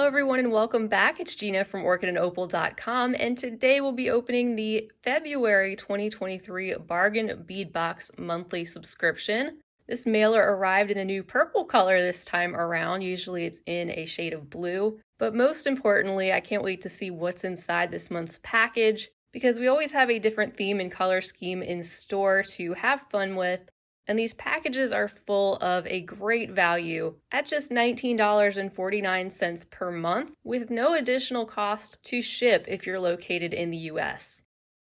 everyone and welcome back. It's Gina from orchidandopal.com, and today we'll be opening the February 2023 Bargain Bead Box monthly subscription. This mailer arrived in a new purple color this time around. Usually it's in a shade of blue, but most importantly, I can't wait to see what's inside this month's package because we always have a different theme and color scheme in store to have fun with. And these packages are full of a great value at just $19.49 per month with no additional cost to ship if you're located in the US.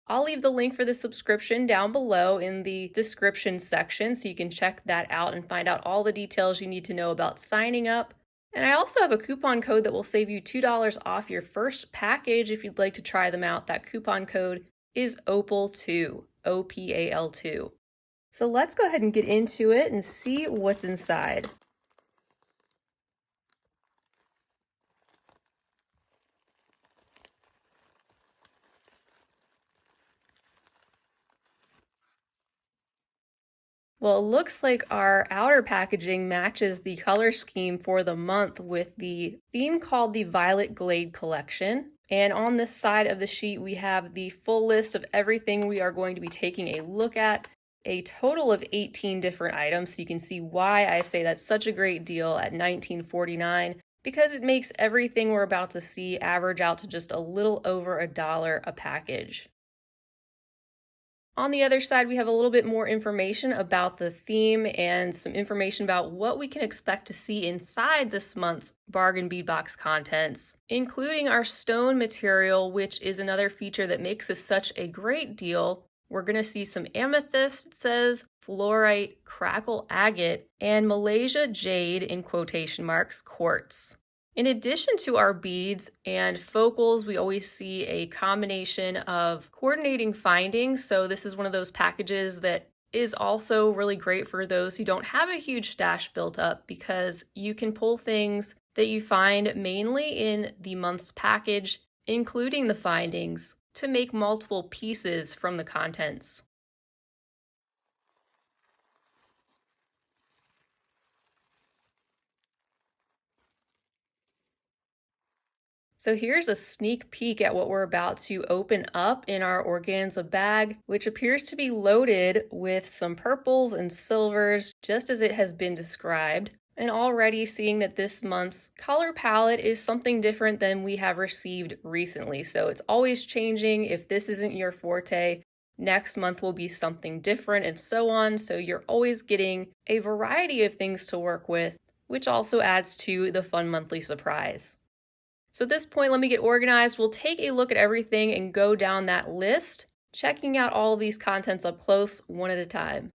I'll leave the link for the subscription down below in the description section so you can check that out and find out all the details you need to know about signing up. And I also have a coupon code that will save you $2 off your first package if you'd like to try them out. That coupon code is OPAL2, OPAL2. So let's go ahead and get into it and see what's inside. Well, it looks like our outer packaging matches the color scheme for the month with the theme called the Violet Glade Collection. And on this side of the sheet, we have the full list of everything we are going to be taking a look at. A total of 18 different items, so you can see why I say that's such a great deal at $19.49, because it makes everything we're about to see average out to just a little over $1 a package. On the other side, we have a little bit more information about the theme and some information about what we can expect to see inside this month's Bargain Bead Box contents, including our stone material, which is another feature that makes this such a great deal. We're going to see some amethyst, it says, fluorite, crackle agate, and Malaysia jade, in quotation marks, quartz. In addition to our beads and focals, we always see a combination of coordinating findings. So this is one of those packages that is also really great for those who don't have a huge stash built up, because you can pull things that you find mainly in the month's package, including the findings, to make multiple pieces from the contents. So here's a sneak peek at what we're about to open up in our organza bag, which appears to be loaded with some purples and silvers, just as it has been described. And already seeing that this month's color palette is something different than we have received recently. So it's always changing. If this isn't your forte, next month will be something different and so on. So you're always getting a variety of things to work with, which also adds to the fun monthly surprise. So at this point, let me get organized. We'll take a look at everything and go down that list, checking out all of these contents up close, one at a time.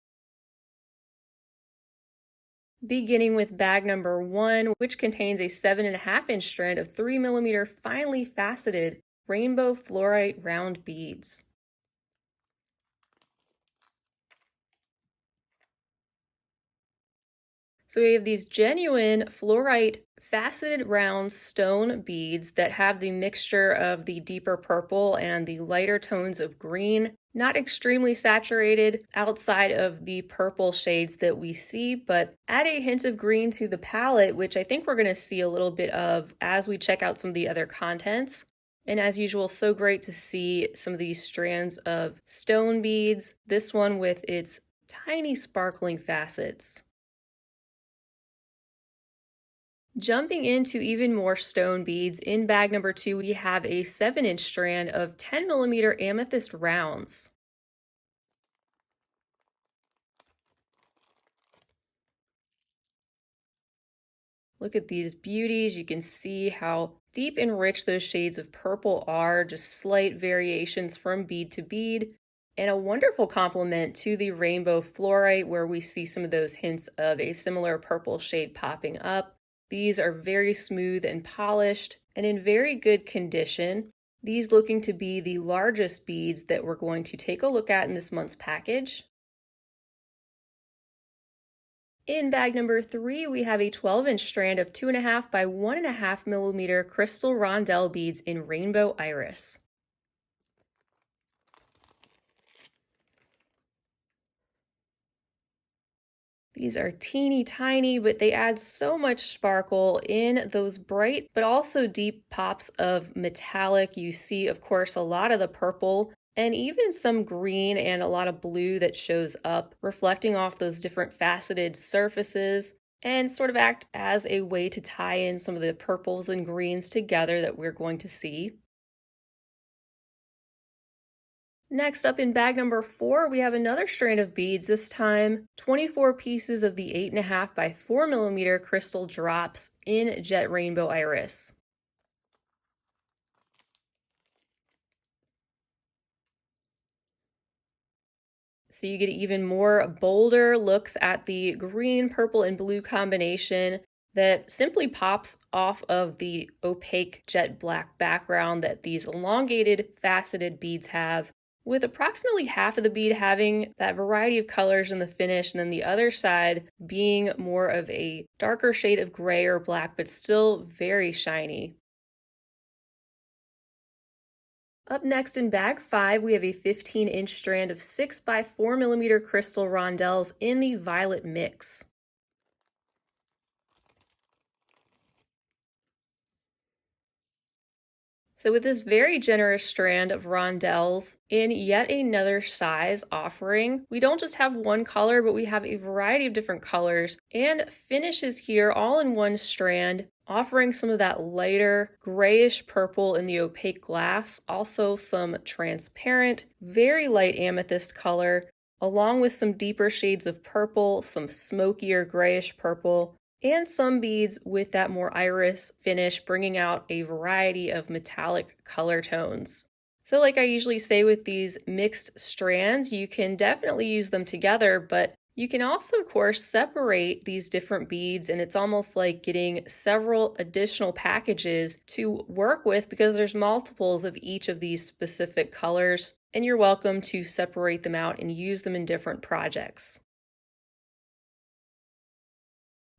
Beginning with bag number 1, which contains a 7.5-inch strand of 3mm finely faceted rainbow fluorite round beads. So we have these genuine fluorite faceted round stone beads that have the mixture of the deeper purple and the lighter tones of green. Not extremely saturated outside of the purple shades that we see, but add a hint of green to the palette, which I think we're going to see a little bit of as we check out some of the other contents. And as usual, so great to see some of these strands of stone beads, this one with its tiny sparkling facets. Jumping into even more stone beads, in bag number 2, we have a 7-inch strand of 10mm amethyst rounds. Look at these beauties. You can see how deep and rich those shades of purple are, just slight variations from bead to bead, and a wonderful complement to the rainbow fluorite, where we see some of those hints of a similar purple shade popping up. These are very smooth and polished and in very good condition. These looking to be the largest beads that we're going to take a look at in this month's package. In bag number 3, we have a 12-inch strand of 2.5 by 1.5mm crystal rondelle beads in rainbow iris. These are teeny tiny, but they add so much sparkle in those bright but also deep pops of metallic. You see, of course, a lot of the purple and even some green and a lot of blue that shows up, reflecting off those different faceted surfaces and sort of act as a way to tie in some of the purples and greens together that we're going to see. Next up in bag number 4, we have another strand of beads, this time 24 pieces of the 8.5 by 4 mm crystal drops in jet rainbow iris. So you get even more bolder looks at the green, purple, and blue combination that simply pops off of the opaque jet black background that these elongated, faceted beads have, with approximately half of the bead having that variety of colors in the finish, and then the other side being more of a darker shade of gray or black, but still very shiny. Up next in bag 5, we have a 15-inch strand of 6 by 4 mm crystal rondelles in the violet mix. So with this very generous strand of rondelles in yet another size offering, we don't just have one color, but we have a variety of different colors and finishes here all in one strand, offering some of that lighter grayish purple in the opaque glass, also some transparent, very light amethyst color, along with some deeper shades of purple, some smokier grayish purple, and some beads with that more iris finish, bringing out a variety of metallic color tones. So like I usually say with these mixed strands, you can definitely use them together, but you can also, of course, separate these different beads, and it's almost like getting several additional packages to work with because there's multiples of each of these specific colors, and you're welcome to separate them out and use them in different projects.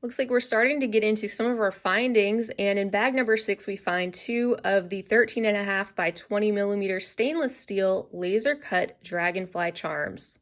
Looks like we're starting to get into some of our findings, and in bag number 6 we find 2 of the 13.5 by 20 mm stainless steel laser cut dragonfly charms.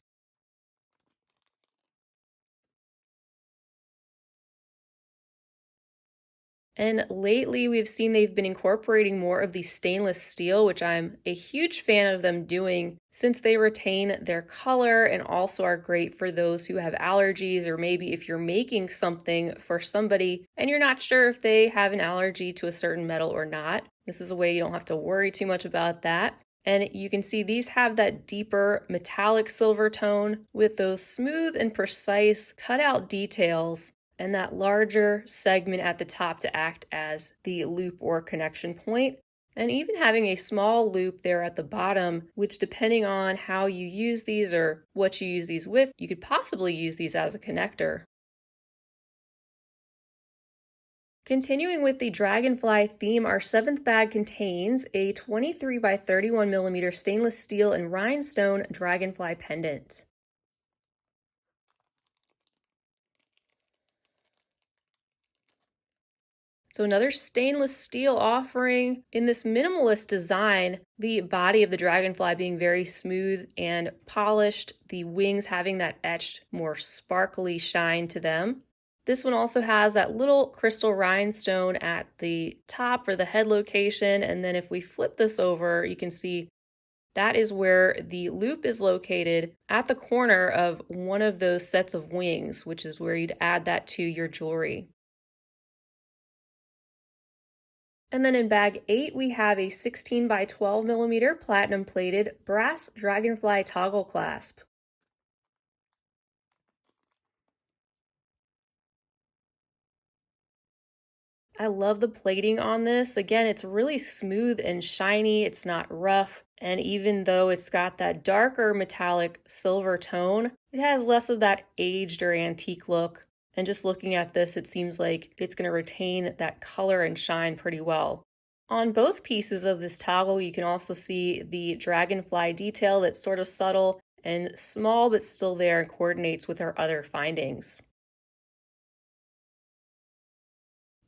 And lately we've seen they've been incorporating more of the stainless steel, which I'm a huge fan of them doing since they retain their color and also are great for those who have allergies, or maybe if you're making something for somebody and you're not sure if they have an allergy to a certain metal or not. This is a way you don't have to worry too much about that. And you can see these have that deeper metallic silver tone with those smooth and precise cutout details and that larger segment at the top to act as the loop or connection point, and even having a small loop there at the bottom, which depending on how you use these or what you use these with, you could possibly use these as a connector. Continuing with the Dragonfly theme, our 7th bag contains a 23 by 31 mm stainless steel and rhinestone dragonfly pendant. So another stainless steel offering in this minimalist design, the body of the dragonfly being very smooth and polished, the wings having that etched, more sparkly shine to them. This one also has that little crystal rhinestone at the top or the head location, and then if we flip this over, you can see that is where the loop is located at the corner of one of those sets of wings, which is where you'd add that to your jewelry. And then in bag 8, we have a 16 by 12 mm platinum plated brass dragonfly toggle clasp. I love the plating on this. Again, it's really smooth and shiny. It's not rough. And even though it's got that darker metallic silver tone, it has less of that aged or antique look. And just looking at this, it seems like it's going to retain that color and shine pretty well. On both pieces of this toggle, you can also see the dragonfly detail that's sort of subtle and small, but still there and coordinates with our other findings.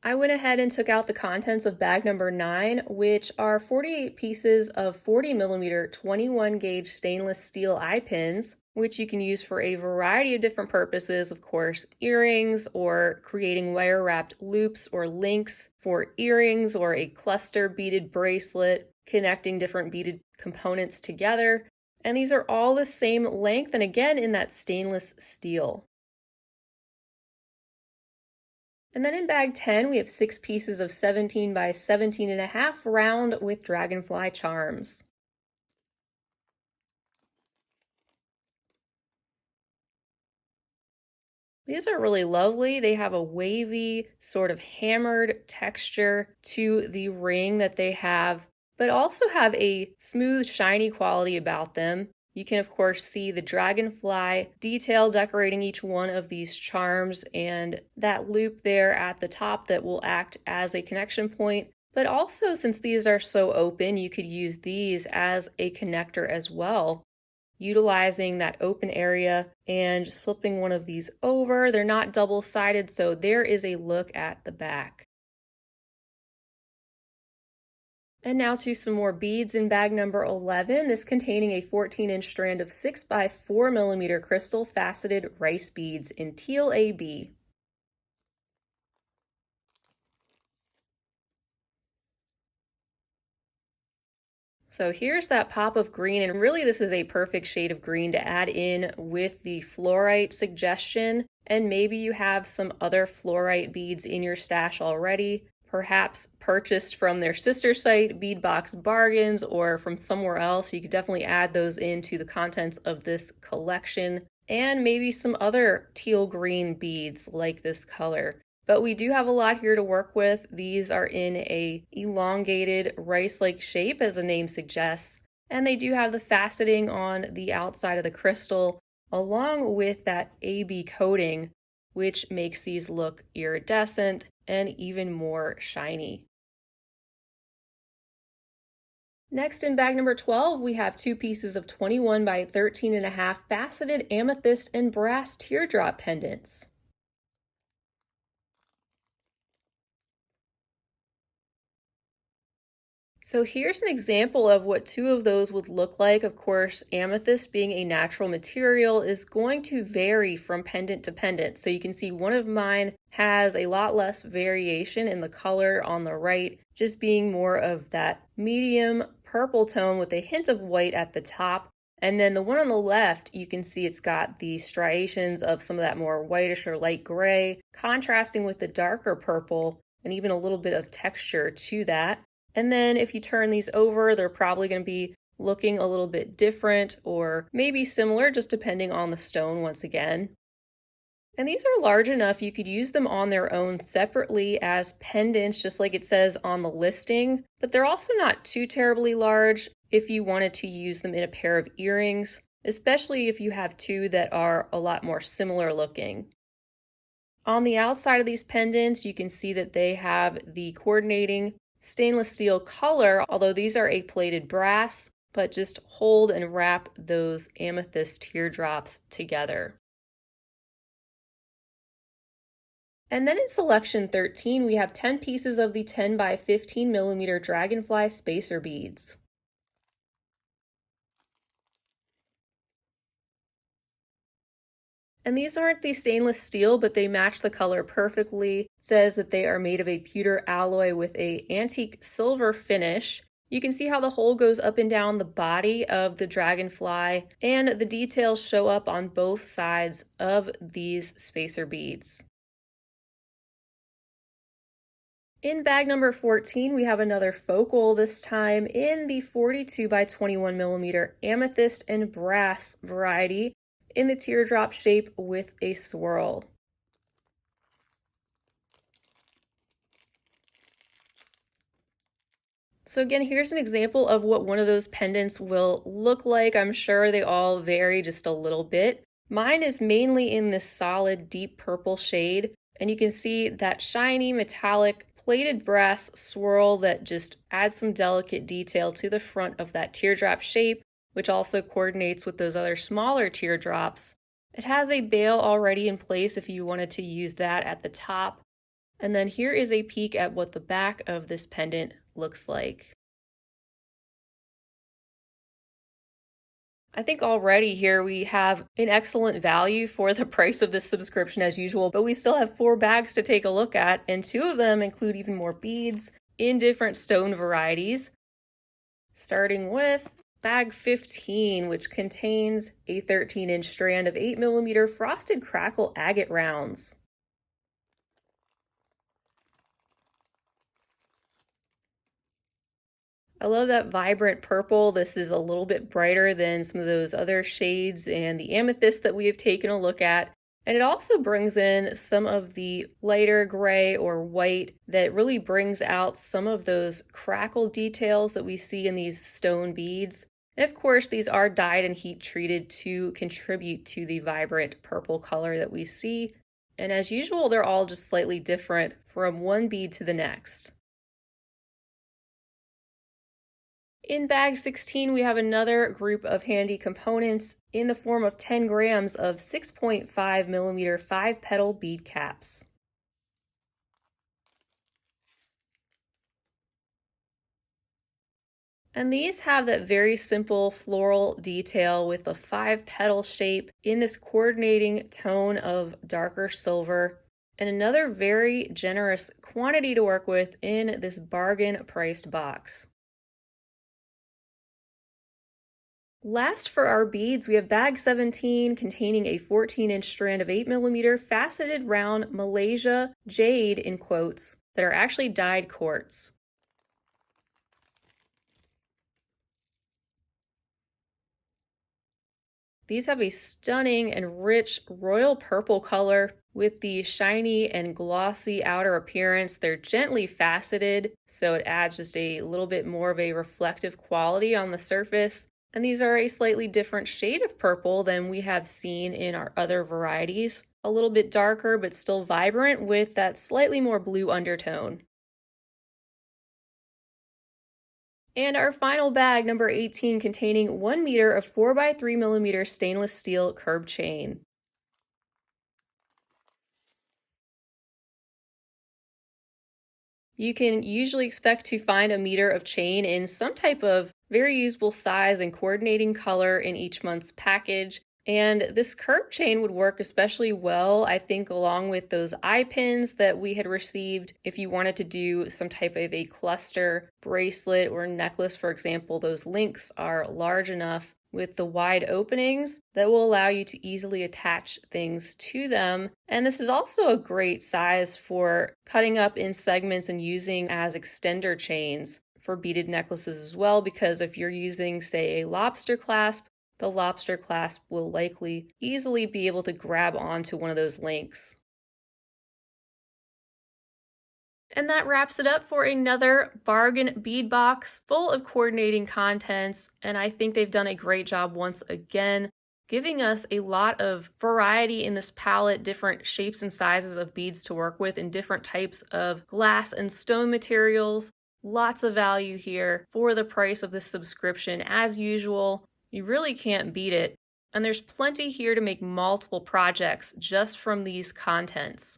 I went ahead and took out the contents of bag number 9, which are 48 pieces of 40mm 21 gauge stainless steel eye pins, which you can use for a variety of different purposes, of course, earrings or creating wire wrapped loops or links for earrings or a cluster beaded bracelet, connecting different beaded components together. And these are all the same length and again in that stainless steel. And then in bag 10, we have 6 pieces of 17 by 17.5 round with Dragonfly charms. These are really lovely. They have a wavy, sort of hammered texture to the ring that they have, but also have a smooth, shiny quality about them. You can, of course, see the dragonfly detail decorating each one of these charms and that loop there at the top that will act as a connection point. But also, since these are so open, you could use these as a connector as well, utilizing that open area and just flipping one of these over. They're not double-sided, so there is a look at the back. And now to some more beads in bag number 11, this containing a 14-inch strand of 6 by 4mm crystal faceted rice beads in teal AB. So here's that pop of green, and really this is a perfect shade of green to add in with the fluorite suggestion, and maybe you have some other fluorite beads in your stash already, perhaps purchased from their sister site, Beadbox Bargains, or from somewhere else. You could definitely add those into the contents of this collection, and maybe some other teal green beads like this color. But we do have a lot here to work with. These are in a elongated rice-like shape, as the name suggests, and they do have the faceting on the outside of the crystal, along with that AB coating, which makes these look iridescent and even more shiny. Next, in bag number 12, we have 2 pieces of 21 by 13.5 faceted amethyst and brass teardrop pendants. So here's an example of what 2 of those would look like. Of course, amethyst being a natural material is going to vary from pendant to pendant. So you can see one of mine has a lot less variation in the color on the right, just being more of that medium purple tone with a hint of white at the top. And then the one on the left, you can see it's got the striations of some of that more whitish or light gray, contrasting with the darker purple and even a little bit of texture to that. And then if you turn these over, they're probably going to be looking a little bit different or maybe similar, just depending on the stone once again. And these are large enough you could use them on their own separately as pendants, just like it says on the listing, but they're also not too terribly large if you wanted to use them in a pair of earrings, especially if you have 2 that are a lot more similar looking. On the outside of these pendants, you can see that they have the coordinating stainless steel color, although these are a plated brass, but just hold and wrap those amethyst teardrops together. And then in selection 13, we have 10 pieces of the 10 by 15mm Dragonfly spacer beads. And these aren't the stainless steel, but they match the color perfectly. It says that they are made of a pewter alloy with a antique silver finish. You can see how the hole goes up and down the body of the dragonfly, and the details show up on both sides of these spacer beads. In bag number 14, we have another focal, this time in the 42 by 21mm amethyst and brass variety, in the teardrop shape with a swirl. So again, here's an example of what one of those pendants will look like. I'm sure they all vary just a little bit. Mine is mainly in this solid deep purple shade, and you can see that shiny metallic plated brass swirl that just adds some delicate detail to the front of that teardrop shape, which also coordinates with those other smaller teardrops. It has a bail already in place if you wanted to use that at the top. And then here is a peek at what the back of this pendant looks like. I think already here we have an excellent value for the price of this subscription as usual, but we still have 4 bags to take a look at, and 2 of them include even more beads in different stone varieties. Starting with bag 15, which contains a 13-inch strand of 8mm frosted crackle agate rounds. I love that vibrant purple. This is a little bit brighter than some of those other shades and the amethyst that we have taken a look at. And it also brings in some of the lighter gray or white that really brings out some of those crackle details that we see in these stone beads. And of course, these are dyed and heat treated to contribute to the vibrant purple color that we see. And as usual, they're all just slightly different from one bead to the next. In bag 16, we have another group of handy components in the form of 10 grams of 6.5mm 5-petal bead caps. And these have that very simple floral detail with a 5-petal shape in this coordinating tone of darker silver, and another very generous quantity to work with in this bargain priced box. Last for our beads, we have bag 17 containing a 14-inch strand of 8mm faceted round Malaysia jade in quotes that are actually dyed quartz. These have a stunning and rich royal purple color with the shiny and glossy outer appearance. They're gently faceted, so it adds just a little bit more of a reflective quality on the surface. And these are a slightly different shade of purple than we have seen in our other varieties. A little bit darker, but still vibrant with that slightly more blue undertone. And our final bag, number 18, containing 1 meter of 4x3mm stainless steel curb chain. You can usually expect to find a meter of chain in some type of very usable size and coordinating color in each month's package. And this curb chain would work especially well, I think, along with those eye pins that we had received. If you wanted to do some type of a cluster bracelet or necklace, for example, those links are large enough with the wide openings that will allow you to easily attach things to them. And this is also a great size for cutting up in segments and using as extender chains for beaded necklaces as well, because if you're using, say, a lobster clasp, the lobster clasp will likely easily be able to grab onto one of those links. And that wraps it up for another bargain bead box full of coordinating contents. And I think they've done a great job once again, giving us a lot of variety in this palette, different shapes and sizes of beads to work with and different types of glass and stone materials. Lots of value here for the price of this subscription. As usual, you really can't beat it. And there's plenty here to make multiple projects just from these contents.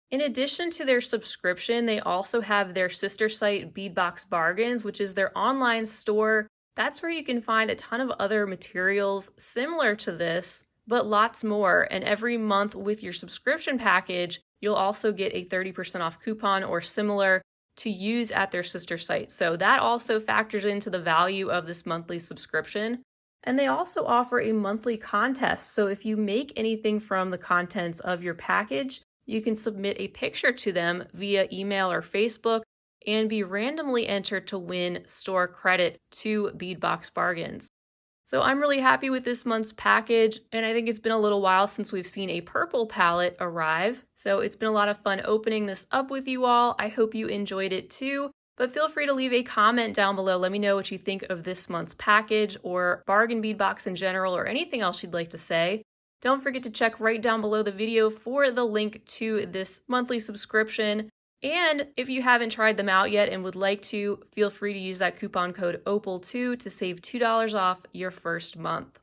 In addition to their subscription, they also have their sister site Beadbox Bargains, which is their online store. That's where you can find a ton of other materials similar to this, but lots more. And every month with your subscription package, you'll also get a 30% off coupon or similar to use at their sister site. So that also factors into the value of this monthly subscription. And they also offer a monthly contest. So if you make anything from the contents of your package, you can submit a picture to them via email or Facebook and be randomly entered to win store credit to Beadbox Bargains. So I'm really happy with this month's package, and I think it's been a little while since we've seen a purple palette arrive. So it's been a lot of fun opening this up with you all. I hope you enjoyed it too. But feel free to leave a comment down below. Let me know what you think of this month's package or bargain bead box in general or anything else you'd like to say. Don't forget to check right down below the video for the link to this monthly subscription. And if you haven't tried them out yet and would like to, feel free to use that coupon code OPAL2 to save $2 off your first month.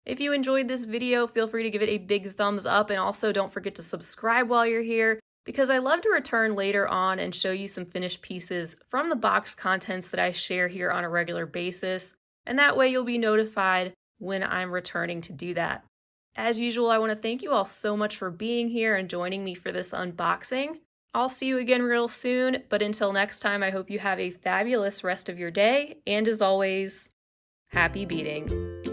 If you enjoyed this video, feel free to give it a big thumbs up, and also don't forget to subscribe while you're here. because I love to return later on and show you some finished pieces from the box contents that I share here on a regular basis, and that way you'll be notified when I'm returning to do that. As usual, I want to thank you all so much for being here and joining me for this unboxing. I'll see you again real soon, but until next time, I hope you have a fabulous rest of your day, and as always, happy beading.